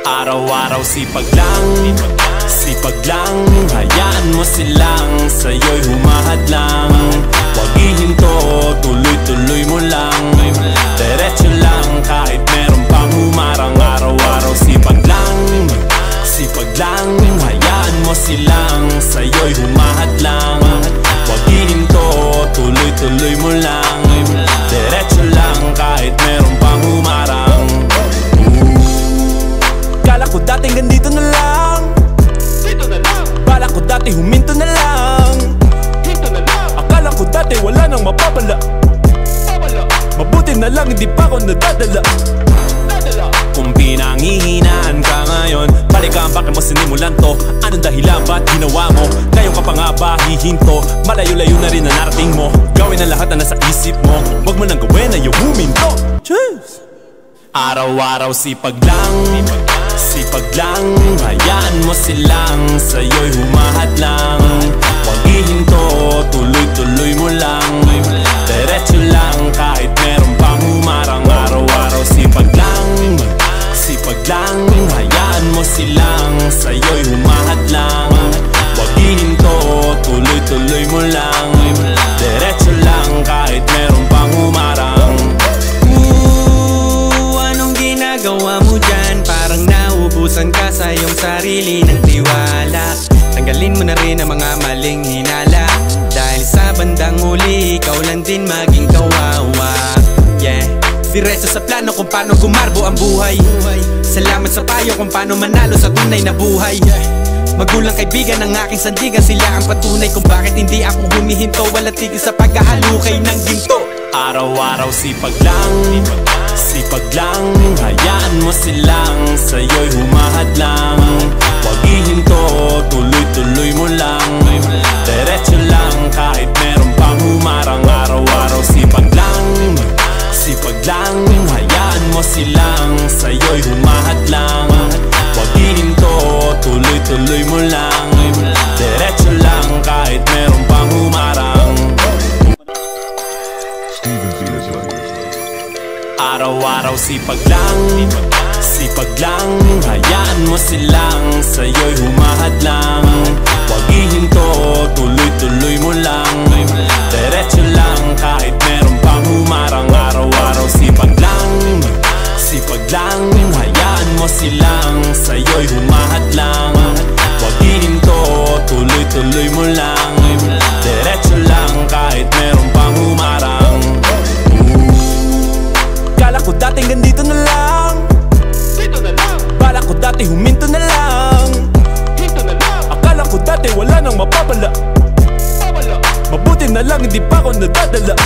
Araw-araw sipag lang, hayaan mo silang sa'yo'y humahad lang. Huwag ihinto, tuloy-tuloy mo lang, diretso lang kahit meron pang humarang. Araw-araw sipag lang, hayaan mo silang sa'yo'y humahad lang. Huwag ihinto, tuloy-tuloy mo lang, diretso lang kahit meron pang humarang. Kala ko dating ganito na lang, dito na lang. Bala ko dati huminto na lang, hinto na lang. Akala ko dati wala nang mapapala, mabuti na lang hindi pa ako nadadala. Kung pinanghihinaan ka ngayon, balikan bakit mo sinimulan to? Anong dahilan ba't ginawa mo? Ngayon ka pa nga ba hihinto? Malayo-layo na rin na narating mo. Gawin ang lahat na nasa isip mo, wag mo nang gawin na yung huminto. Cheers! Araw-araw sipag lang, hayaan mo silang sa'yo'y humahad lang. Huwag ihinto, tuloy-tuloy mo lang, diretso lang kahit meron pang humarang. Araw-araw sipag lang, hayaan mo silang sa'yo'y humahad lang. Huwag ihinto, tuloy-tuloy mo lang, diretso lang kahit meron pang humarang. Anong ginagawa mo dyan? Parang naubusan ka sa iyong sarili ng tiwala. Tanggalin mo na rin ang mga maling hinala, dahil sa bandang huli ikaw lang din maging kawawa. Yeah, diretso sa plano kung paano gumarbo ang buhay. Salamat sa payo kung paano manalo sa tunay na buhay. Magulang kaibigan ng aking sandigan, sila ang patunay kung bakit hindi ako humihinto. Wala tigil sa paghahalukay ng ginto. Araw-araw sipag lang, hayaan mo silang sa'yo'y humahad lang. Huwag ihinto, tuloy-tuloy mo lang, diretso lang kahit meron pang humarang. Araw-araw sipag lang, hayaan mo silang sa'yo'y humahad lang. Huwag ihinto, tuloy-tuloy mo lang, diretso lang kahit meron pang humarang. Araw-araw sipag lang, hayaan mo silang sa'yo'y humahad lang. Huwag ihinto, tuloy-tuloy mo lang, diretso lang kahit meron pang humarang. Araw-araw sipag lang, hayaan mo silang sa'yo'y humahad lang. Huwag ihinto, tuloy-tuloy mo lang, diretso lang kahit meron pang humarang. Kala ko dating ganito na lang, dito na lang. Bala ko dati huminto na lang, hinto na lang. Akala ko dati wala nang mapapala, mabuti na lang hindi pa ako nadadala.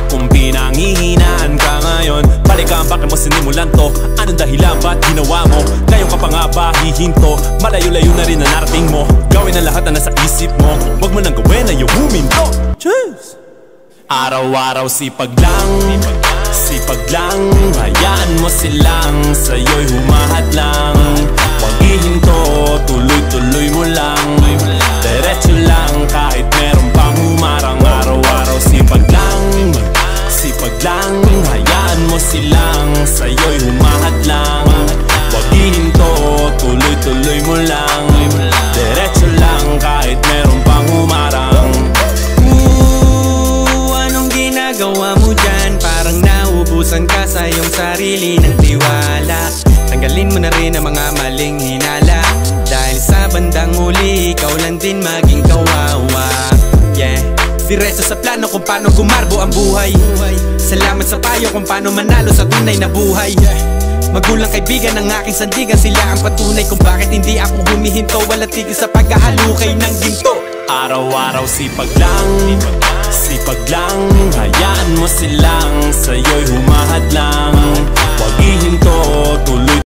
Kung pinanghihinaan ka ngayon, balikan bakit mo sinimulan to? Anong dahilan ba't ginawa mo? Ngayon ka pa nga ba hihinto? Malayo-layo na rin na narating mo. Gawin ang lahat na nasa isip mo, wag mo nang gawin na yung huminto. Cheers! Araw-araw sipag lang, hayaan mo silang sa'yo'y humahad lang. Huwag ihinto, tuloy-tuloy mo lang, diretso lang kahit meron pang humarang. Araw-araw sipag lang, hayaan mo silang sa'yo'y humahad lang. Huwag ihinto, tuloy-tuloy mo lang, diretso lang kahit meron pang humarang. Anong ginagawa mo dyan? Parang naubusan ka sa iyong sarili ng tiwala. Tanggalin mo na rin ang mga maling hinala, dahil sa bandang huli ikaw lang din maging kawawa. Yeah, diretso sa plano kung paano gumarbo ang buhay. Salamat sa payo kung paano manalo sa tunay na buhay. Magulang kaibigan ng aking sandigan, sila ang patunay kung bakit hindi ako humihinto. Wala tigil sa paghahalukay ng ginto. Araw-araw sipag lang, hayaan mo silang sa'yo'y humahad lang. Huwag ihinto, tuloy